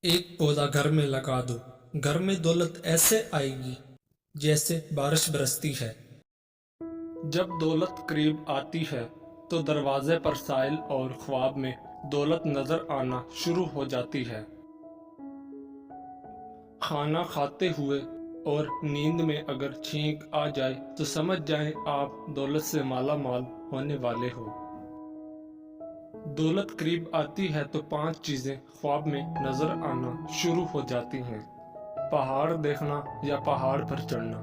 एक पौधा घर में लगा दो, घर में दौलत ऐसे आएगी जैसे बारिश बरसती है। जब दौलत करीब आती है तो दरवाजे पर साइल और ख्वाब में दौलत नजर आना शुरू हो जाती है। खाना खाते हुए और नींद में अगर छींक आ जाए तो समझ जाएं आप दौलत से माला माल होने वाले हो। दौलत करीब आती है तो 5 चीजें ख्वाब में नजर आना शुरू हो जाती हैं। पहाड़ देखना या पहाड़ पर चढ़ना,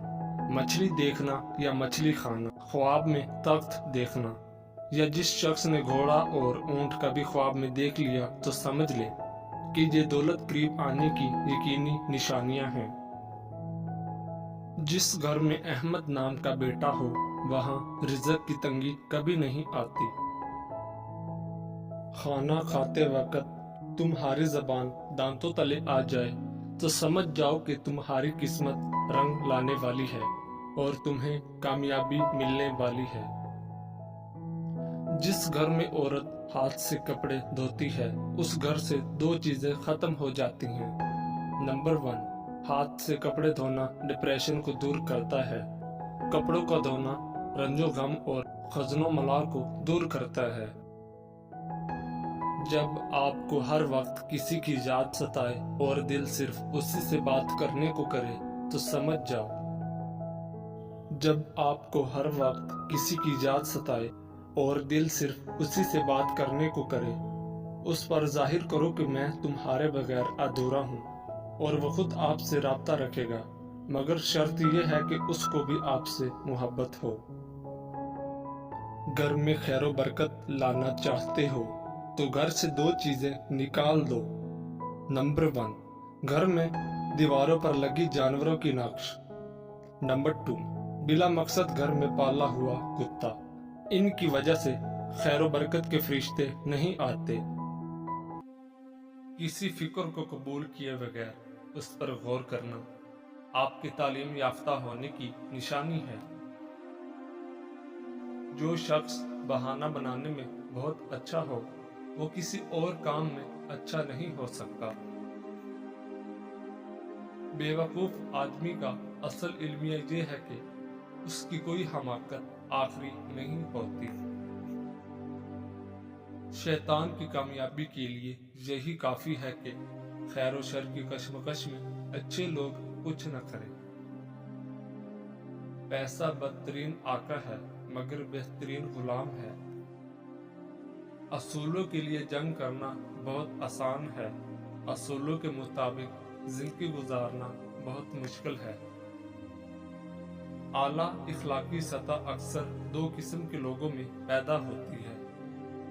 मछली देखना या मछली खाना, ख्वाब में तख्त देखना, या जिस शख्स ने घोड़ा और ऊंट कभी ख्वाब में देख लिया तो समझ ले कि ये दौलत करीब आने की यकीनी निशानियां हैं। जिस घर में अहमद नाम का बेटा हो वहां रिज़्क की तंगी कभी नहीं आती। खाना खाते वक्त तुम्हारी जबान दांतों तले आ जाए तो समझ जाओ कि तुम्हारी किस्मत रंग लाने वाली है और तुम्हें कामयाबी मिलने वाली है। जिस घर में औरत हाथ से कपड़े धोती है उस घर से 2 चीजें खत्म हो जाती हैं। नंबर 1, हाथ से कपड़े धोना डिप्रेशन को दूर करता है। कपड़ों का धोना रंजो गम और खजनो मलाल को दूर करता है। जब आपको हर वक्त किसी की याद सताए और दिल सिर्फ उसी से बात करने को करे तो समझ जाओ। जब आपको हर वक्त किसी की याद सताए और दिल सिर्फ उसी से बात करने को करे, उस पर जाहिर करो कि मैं तुम्हारे बगैर अधूरा हूँ और वो खुद आपसे राब्ता रखेगा, मगर शर्त यह है कि उसको भी आपसे मोहब्बत हो। घर में खैरो बरकत लाना चाहते हो तो घर से 2 चीजें निकाल दो। नंबर 1, घर में दीवारों पर लगी जानवरों की नक्श। नंबर 2, बिला मकसद घर में पाला हुआ कुत्ता। इनकी वजह से खैरो बरकत के फरिश्ते नहीं आते। किसी फिक्र को कबूल किए बगैर उस पर गौर करना आपके तालीम याफ्ता होने की निशानी है। जो शख्स बहाना बनाने में बहुत अच्छा हो वो किसी और काम में अच्छा नहीं हो सकता। बेवकूफ आदमी का असल इल्मिया ये है कि उसकी कोई हमाकत आखिरी नहीं होती। शैतान की कामयाबी के लिए यही काफी है कि खैर और शर की कशमकश में अच्छे लोग कुछ न करें। पैसा बदतरीन आका है मगर बेहतरीन गुलाम है। असूलों के लिए जंग करना बहुत आसान है, असूलों के मुताबिक जिंदगी गुजारना बहुत मुश्किल है। आला इखलाकी सतह अक्सर 2 किस्म के लोगों में पैदा होती है,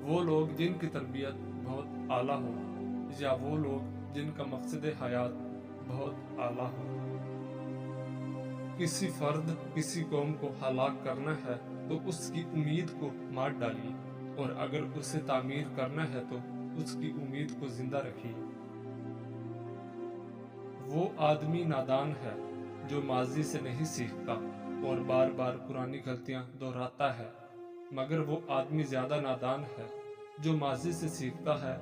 वो लोग जिनकी तरबियत बहुत आला हो या वो लोग जिनका मकसद हयात बहुत आला हो। किसी फर्द किसी कौम को हलाक करना है तो उसकी उम्मीद को मार डालिए और अगर उसे तामीर करना है तो उसकी उम्मीद को जिंदा रखिए। वो आदमी नादान है जो माजी से नहीं सीखता और बार बार पुरानी गलतियां दोहराता है, मगर वो आदमी ज्यादा नादान है जो माजी से सीखता है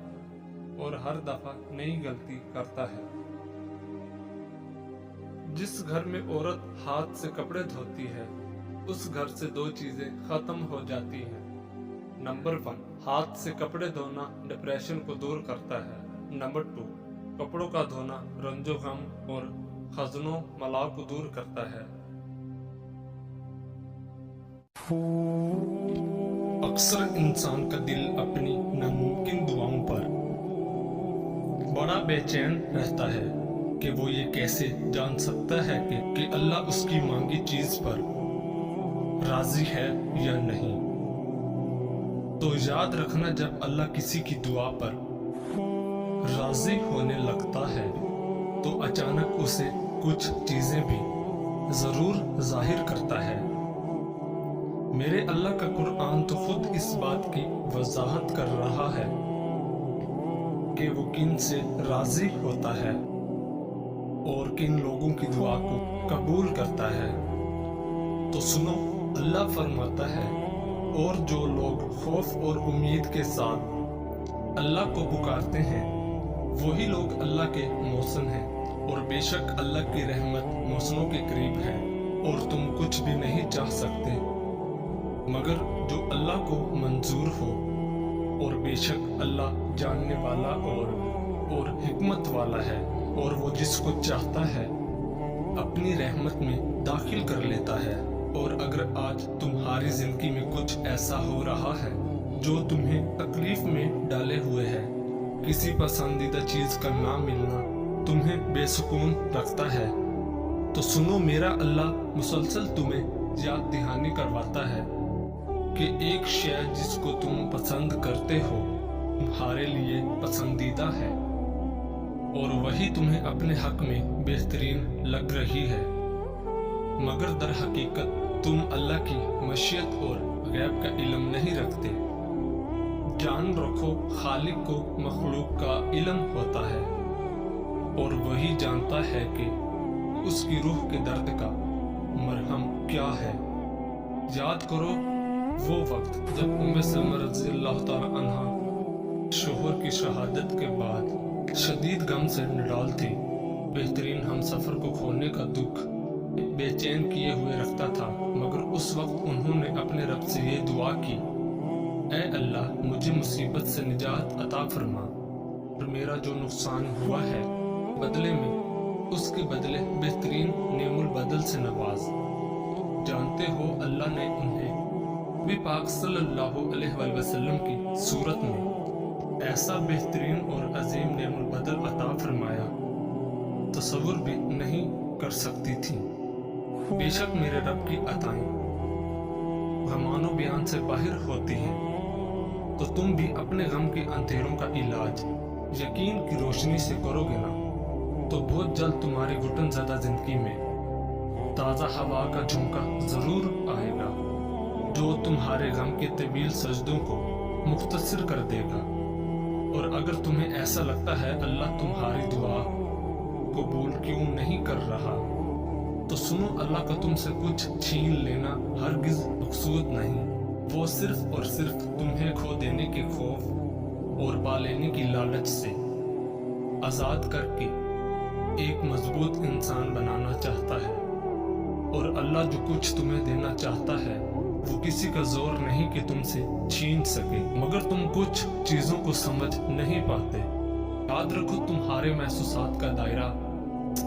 और हर दफा नई गलती करता है। जिस घर में औरत हाथ से कपड़े धोती है उस घर से 2 चीजें खत्म हो जाती हैं। नंबर 1, हाथ से कपड़े धोना डिप्रेशन को दूर करता है। नंबर 2, कपड़ों का धोना रंजो गम और खजनों मलाल को दूर करता है। अक्सर इंसान का दिल अपनी नामुमकिन दुआओं पर बड़ा बेचैन रहता है कि वो ये कैसे जान सकता है कि अल्लाह उसकी मांगी चीज पर राजी है या नहीं। तो याद रखना, जब अल्लाह किसी की दुआ पर राजी होने लगता है तो अचानक उसे कुछ चीजें भी जरूर जाहिर करता है। मेरे अल्लाह का कुरान तो खुद इस बात की वजाहत कर रहा है कि वो किन से राजी होता है और किन लोगों की दुआ को कबूल करता है। तो सुनो, अल्लाह फरमाता है, और जो लोग खौफ और उम्मीद के साथ अल्लाह को पुकारते हैं वही लोग अल्लाह के मोहसिन हैं, और बेशक अल्लाह की रहमत मोहसिनों के करीब है, और तुम कुछ भी नहीं चाह सकते मगर जो अल्लाह को मंजूर हो, और बेशक अल्लाह जानने वाला और हिकमत वाला है, और वो जिसको चाहता है अपनी रहमत में दाखिल कर लेता है। और अगर आज तुम्हारी जिंदगी में कुछ ऐसा हो रहा है जो तुम्हें तकलीफ में डाले हुए है, किसी पसंदीदा चीज का ना मिलना तुम्हें बेसुकून रखता है, तो सुनो मेरा अल्लाह मुसलसल तुम्हें याद दहानी करवाता है कि एक शय जिसको तुम पसंद करते हो तुम्हारे लिए पसंदीदा है, और वही तुम्हें अपने हक में बेहतरीन लग रही है, मगर दर हकीकत तुम अल्लाह की मशीयत और गैब का इल्म नहीं रखते। जान रखो खालिक को मखलूक का इल्म होता है, और वही जानता है कि उसकी रूह के दर्द का मरहम क्या है। याद करो वो वक्त जब उम्मे सलमा रज़ियल्लाहु ताला अन्हा शोहर की शहादत के बाद शदीद गम से निडाल थी। बेहतरीन हम सफर को खोने का दुख बेचैन किए हुए रखता था, मगर उस वक्त उन्होंने अपने रब से ये दुआ की, ऐ अल्लाह मुझे मुसीबत से निजात अता फरमा, और मेरा जो नुकसान हुआ है बदले में उसके बदले बेहतरीन नेमुल बदल से नवाज। जानते हो अल्लाह ने उन्हें भी पाक सल्लल्लाहु अलैहि वसल्लम की सूरत में ऐसा बेहतरीन और अजीम नेमुल बदल अता फरमाया तसव्वुर भी नहीं कर सकती थी। बेशक मेरे रब की अताएं गमानो बयान से बाहर होती हैं, तो तुम भी अपने गम के अंधेरों का इलाज यकीन की रोशनी से करोगे ना, तो बहुत जल्द तुम्हारी घुटन ज़्यादा जिंदगी में ताज़ा हवा का झोंका जरूर आएगा, जो तुम्हारे गम के तवील सजदों को मुख्तसर कर देगा। और अगर तुम्हें ऐसा लगता है अल्लाह तुम्हारी दुआ कबूल क्यों नहीं कर रहा, तो सुनो अल्लाह का तुमसे कुछ छीन लेना हरगिज मकसूद नहीं, वो सिर्फ और सिर्फ तुम्हें खो देने के खौफ और पा लेने की लालच से आज़ाद करके एक मजबूत इंसान बनाना चाहता है। और अल्लाह जो कुछ तुम्हें देना चाहता है वो किसी का जोर नहीं कि तुमसे छीन सके, मगर तुम कुछ चीजों को समझ नहीं पाते। याद रखो तुम्हारे महसूसात का दायरा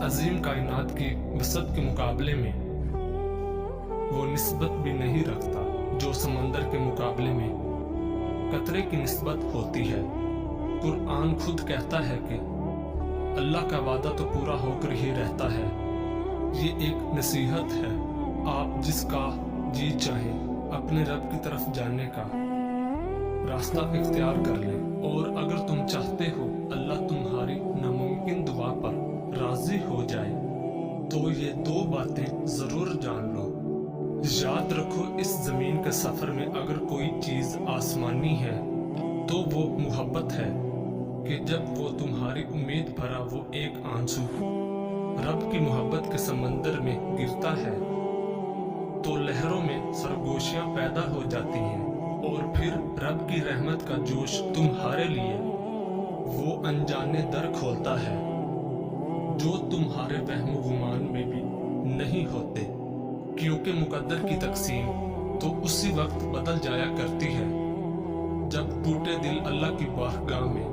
अजीम कायनात की वसत के मुकाबले में वो निस्बत भी नहीं रखता जो समंदर के मुकाबले में कतरे की निस्बत होती है। कुरान खुद कहता है कि अल्लाह का वादा तो पूरा होकर ही रहता है। ये एक नसीहत है, आप जिसका जी चाहे अपने रब की तरफ जाने का रास्ता इख्तियार कर लें, और अगर तुम चाहते हो अल्लाह तुम्हारी नामुमकिन दुआ पर राजी हो जाए तो ये दो बातें जरूर जान लो। याद रखो इस जमीन के सफर में अगर कोई चीज आसमानी है तो वो मोहब्बत है कि जब वो तुम्हारी उम्मीद भरा वो एक आंसू रब की मोहब्बत के समंदर में गिरता है तो लहरों में सरगोशियां पैदा हो जाती हैं, और फिर रब की रहमत का जोश तुम्हारे लिए वो अनजाने दर खोलता है जो तुम्हारे वहमो गुमान में भी नहीं होते, क्योंकि मुकद्दर की तकसीम तो उसी वक्त बदल जाया करती है जब टूटे दिल अल्लाह की बारगाह में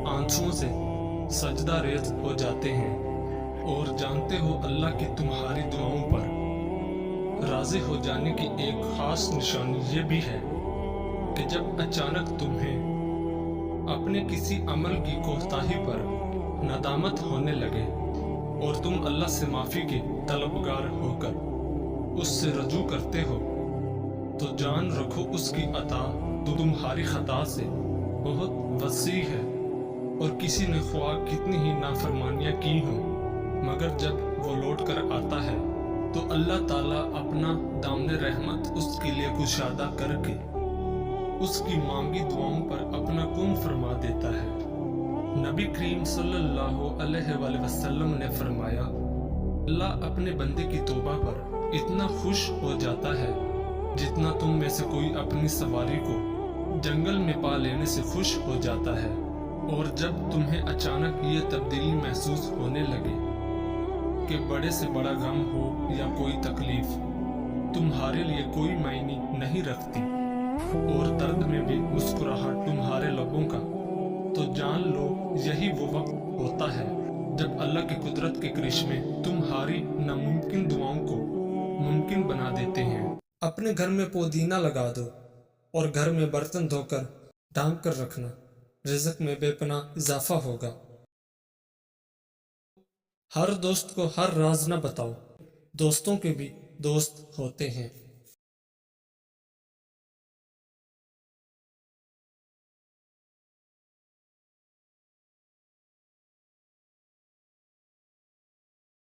आंसुओं से सजदा रेज हो जाते हैं। और जानते हो अल्लाह की तुम्हारी दुआओं पर राजी हो जाने की एक खास निशानी ये भी है कि जब अचानक तुम्हें अपने किसी अमल की कोताही पर नदामत होने लगे और तुम अल्लाह से माफ़ी के तलबगार होकर उससे रजू करते हो, तो जान रखो उसकी अता तो तुम्हारी खता से बहुत वसी है। और किसी ने ख्वाह कितनी ही नाफरमानियाँ की हों, मगर जब वो लौट कर आता है तो अल्लाह ताला अपना दामन रहमत उसके लिए कुशादा करके उसकी मांगी दुआओं पर अपना कुन फरमा देता है। नबी करीम सल्लल्लाहु अलैहि वसल्लम ने फरमाया, अल्लाह अपने बंदे की तौबा पर इतना खुश हो जाता है जितना तुम में से कोई अपनी सवारी को जंगल में पा लेने से खुश हो जाता है। और जब तुम्हें अचानक ये तब्दीली महसूस होने लगे कि बड़े से बड़ा गम हो या कोई तकलीफ तुम्हारे लिए कोई मायने नहीं रखती और दर्द में भी मुस्कुराहट तुम्हारे लबों का, तो जान लो यही वो वक्त होता है जब अल्लाह की कुदरत के करिश्मे तुम्हारी नामुमकिन दुआओं को मुमकिन बना देते हैं। अपने घर में पुदीना लगा दो और घर में बर्तन धोकर ढांक कर रखना, रिज़्क में बेपनाह इजाफा होगा। हर दोस्त को हर राज न बताओ, दोस्तों के भी दोस्त होते हैं।